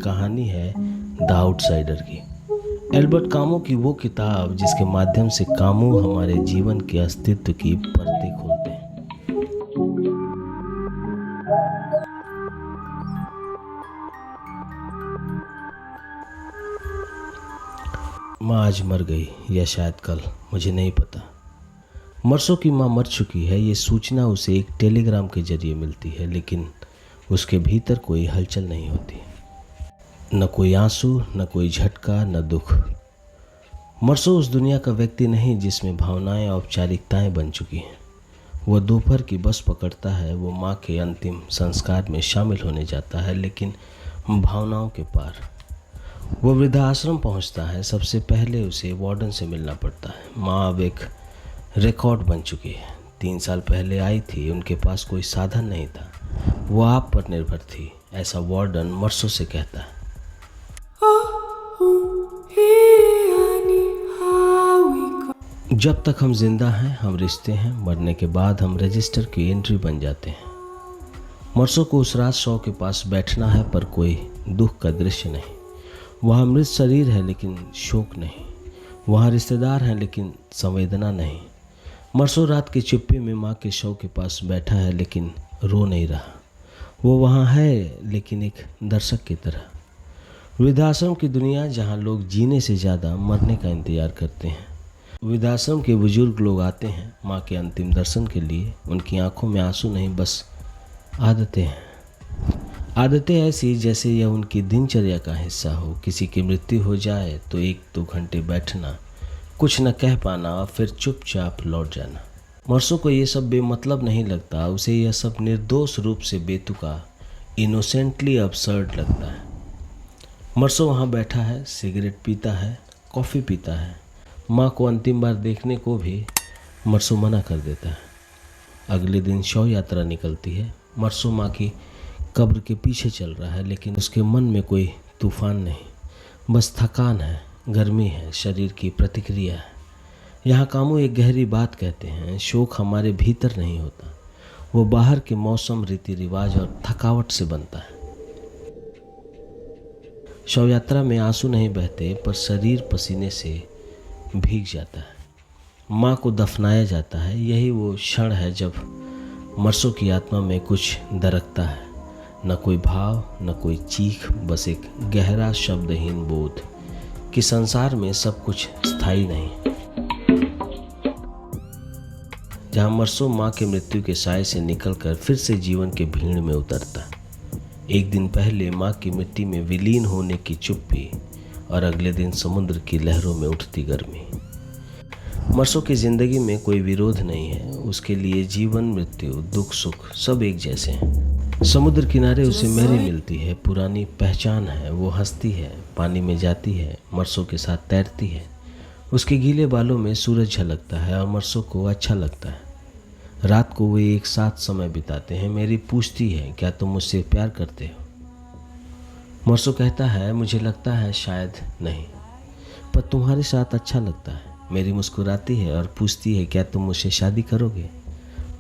कहानी है the outsider की। एल्बर्ट कामू की वो किताब जिसके माध्यम से कामू हमारे जीवन के अस्तित्व की परतें खोलते हैं। माँ आज मर गई या शायद कल, मुझे नहीं पता। मरसों की माँ मर चुकी है, ये सूचना उसे एक टेलीग्राम के जरिए मिलती है, लेकिन उसके भीतर कोई हलचल नहीं होती। न कोई आंसू, न कोई झटका, न दुख। मरसों उस दुनिया का व्यक्ति नहीं जिसमें भावनाएं औपचारिकताएं बन चुकी हैं। वह दोपहर की बस पकड़ता है, वो माँ के अंतिम संस्कार में शामिल होने जाता है, लेकिन भावनाओं के पार। वो वृद्धाश्रम पहुंचता है, सबसे पहले उसे वार्डन से मिलना पड़ता है। माँ अब एक रिकॉर्ड बन चुकी है। 3 साल पहले आई थी, उनके पास कोई साधन नहीं था, वो आप पर निर्भर थी, ऐसा वार्डन मरसों से कहता है। जब तक हम जिंदा हैं हम रिश्ते हैं, मरने के बाद हम रजिस्टर की एंट्री बन जाते हैं। मरसों को उस रात शव के पास बैठना है, पर कोई दुख का दृश्य नहीं। वहाँ मृत शरीर है लेकिन शोक नहीं, वहाँ रिश्तेदार हैं लेकिन संवेदना नहीं। मरसों रात की चुप्पी में माँ के शव के पास बैठा है लेकिन रो नहीं रहा। वो वहाँ है लेकिन एक दर्शक की तरह। वृद्धाश्रम की दुनिया जहाँ लोग जीने से ज़्यादा मरने का इंतज़ार करते हैं। वृद्धाश्रम के बुजुर्ग लोग आते हैं माँ के अंतिम दर्शन के लिए। उनकी आंखों में आंसू नहीं, बस आदतें हैं। आदतें ऐसी जैसे यह उनकी दिनचर्या का हिस्सा हो। किसी की मृत्यु हो जाए तो 1-2 घंटे बैठना, कुछ न कह पाना और फिर चुपचाप लौट जाना। मरसों को ये सब बेमतलब नहीं लगता, उसे यह सब निर्दोष रूप से बेतुका, इनोसेंटली अबसर्ड लगता है। मरसों वहाँ बैठा है, सिगरेट पीता है, कॉफ़ी पीता है। माँ को अंतिम बार देखने को भी मरसों मना कर देता है। अगले दिन शव यात्रा निकलती है। मरसों माँ की कब्र के पीछे चल रहा है, लेकिन उसके मन में कोई तूफान नहीं, बस थकान है, गर्मी है, शरीर की प्रतिक्रिया है। यहाँ कामू एक गहरी बात कहते हैं, शोक हमारे भीतर नहीं होता, वो बाहर के मौसम, रीति रिवाज और थकावट से बनता है। शव यात्रा में आंसू नहीं बहते, पर शरीर पसीने से भीग जाता है। माँ को दफनाया जाता है। यही वो क्षण है जब मरसों की आत्मा में कुछ दरकता है। न कोई भाव, न कोई चीख, बस एक गहरा शब्दहीन बोध कि संसार में सब कुछ स्थायी नहीं। जहाँ मरसों माँ के मृत्यु के साए से निकलकर फिर से जीवन के भीड़ में उतरता। एक दिन पहले माँ की मिट्टी में विलीन होने की चुप्पी और अगले दिन समुद्र की लहरों में उठती गर्मी। मरसों की जिंदगी में कोई विरोध नहीं है। उसके लिए जीवन, मृत्यु, दुख, सुख सब एक जैसे हैं। समुद्र किनारे उसे मैरी मिलती है, पुरानी पहचान है। वो हंसती है, पानी में जाती है, मरसों के साथ तैरती है। उसके गीले बालों में सूरज झलकता है और मरसों को अच्छा लगता है। रात को वे एक साथ समय बिताते हैं। मैरी पूछती है, क्या तुम मुझसे प्यार करते हो? मरसों कहता है, मुझे लगता है शायद नहीं, पर तुम्हारे साथ अच्छा लगता है। मैरी मुस्कुराती है और पूछती है, क्या तुम मुझसे शादी करोगे?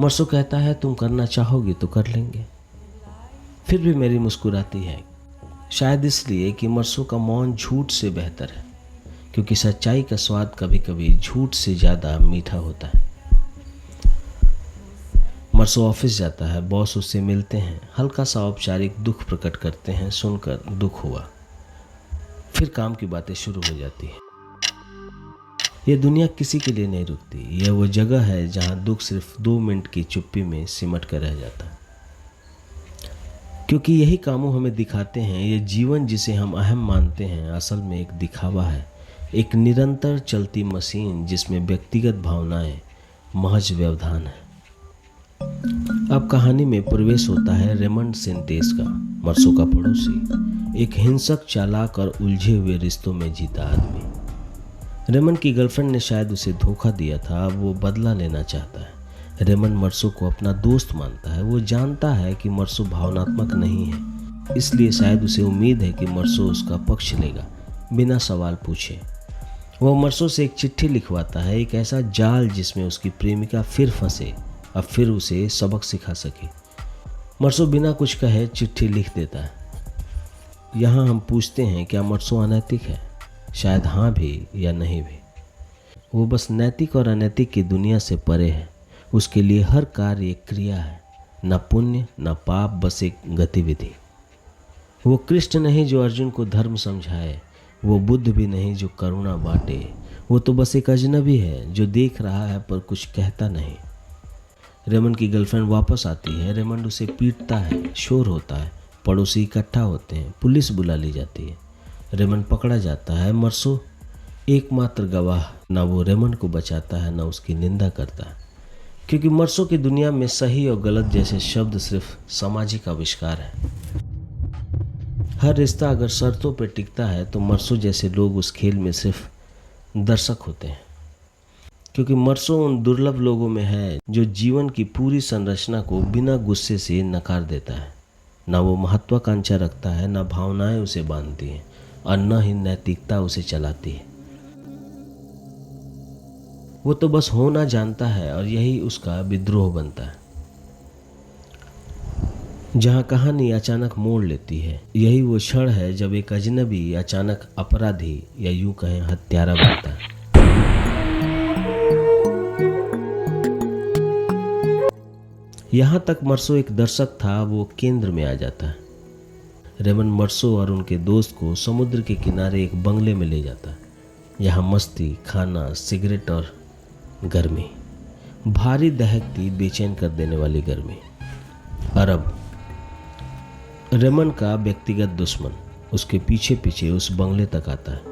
मरसों कहता है, तुम करना चाहोगी तो कर लेंगे। फिर भी मैरी मुस्कुराती है, शायद इसलिए कि मरसों का मौन झूठ से बेहतर है, क्योंकि सच्चाई का स्वाद कभी कभी झूठ से ज़्यादा मीठा होता है। मरसों ऑफिस जाता है, बॉस उससे मिलते हैं, हल्का सा औपचारिक दुख प्रकट करते हैं। सुनकर दुख हुआ। फिर काम की बातें शुरू हो जाती है। यह दुनिया किसी के लिए नहीं रुकती। यह वो जगह है जहां दुख सिर्फ 2 मिनट की चुप्पी में सिमट कर रह जाता है। क्योंकि यही कामों हमें दिखाते हैं, यह जीवन जिसे हम अहम मानते हैं असल में एक दिखावा है, एक निरंतर चलती मशीन जिसमें व्यक्तिगत भावनाएं महज व्यवधान है। अब कहानी में प्रवेश होता है रेमंड सेंटेस का, मरसों का पड़ोसी, एक हिंसक, चालाक और उलझे हुए रिश्तों में जीता आदमी। रेमंड की गर्लफ्रेंड ने शायद उसे धोखा दिया था, अब वो बदला लेना चाहता है। रेमंड मरसों को अपना दोस्त मानता है। वो जानता है कि मरसों भावनात्मक नहीं है, इसलिए शायद उसे उम्मीद है कि मरसों उसका पक्ष लेगा बिना सवाल पूछे। वह मरसों से एक चिट्ठी लिखवाता है, एक ऐसा जाल जिसमें उसकी प्रेमिका फिर फंसे, अब फिर उसे सबक सिखा सके। मरसों बिना कुछ कहे चिट्ठी लिख देता है। यहाँ हम पूछते हैं क्या मर्सो अनैतिक है? शायद हाँ भी या नहीं भी। वो बस नैतिक और अनैतिक की दुनिया से परे है। उसके लिए हर कार्य एक क्रिया है, न पुण्य न पाप, बस एक गतिविधि। वो कृष्ण नहीं जो अर्जुन को धर्म समझाए, वो बुद्ध भी नहीं जो करुणा बांटे। वो तो बस एक अजनबी है जो देख रहा है पर कुछ कहता नहीं। रेमंड की गर्लफ्रेंड वापस आती है। रेमंड उसे पीटता है, शोर होता है, पड़ोसी इकट्ठा होते हैं, पुलिस बुला ली जाती है। रेमंड पकड़ा जाता है। मर्सो एकमात्र गवाह, ना वो रेमंड को बचाता है ना उसकी निंदा करता है, क्योंकि मर्सो की दुनिया में सही और गलत जैसे शब्द सिर्फ सामाजिक आविष्कार है। हर रिश्ता अगर शर्तों पर टिकता है तो मर्सो जैसे लोग उस खेल में सिर्फ दर्शक होते हैं, क्योंकि मर्सो उन दुर्लभ लोगों में है जो जीवन की पूरी संरचना को बिना गुस्से से नकार देता है। ना वो महत्वाकांक्षा रखता है, ना भावनाएं उसे बांधती हैं और न ही नैतिकता उसे चलाती है। वो तो बस होना जानता है और यही उसका विद्रोह बनता है। जहाँ कहानी अचानक मोड़ लेती है, यही वो क्षण है जब एक अजनबी अचानक अपराधी या यूं कहें हत्यारा बनता है। यहाँ तक मर्सो एक दर्शक था, वो केंद्र में आ जाता है। रेमंड मर्सो और उनके दोस्त को समुद्र के किनारे एक बंगले में ले जाता है। यहाँ मस्ती, खाना, सिगरेट और गर्मी, भारी दहकती बेचैन कर देने वाली गर्मी। अरब, रेमंड का व्यक्तिगत दुश्मन, उसके पीछे पीछे उस बंगले तक आता है।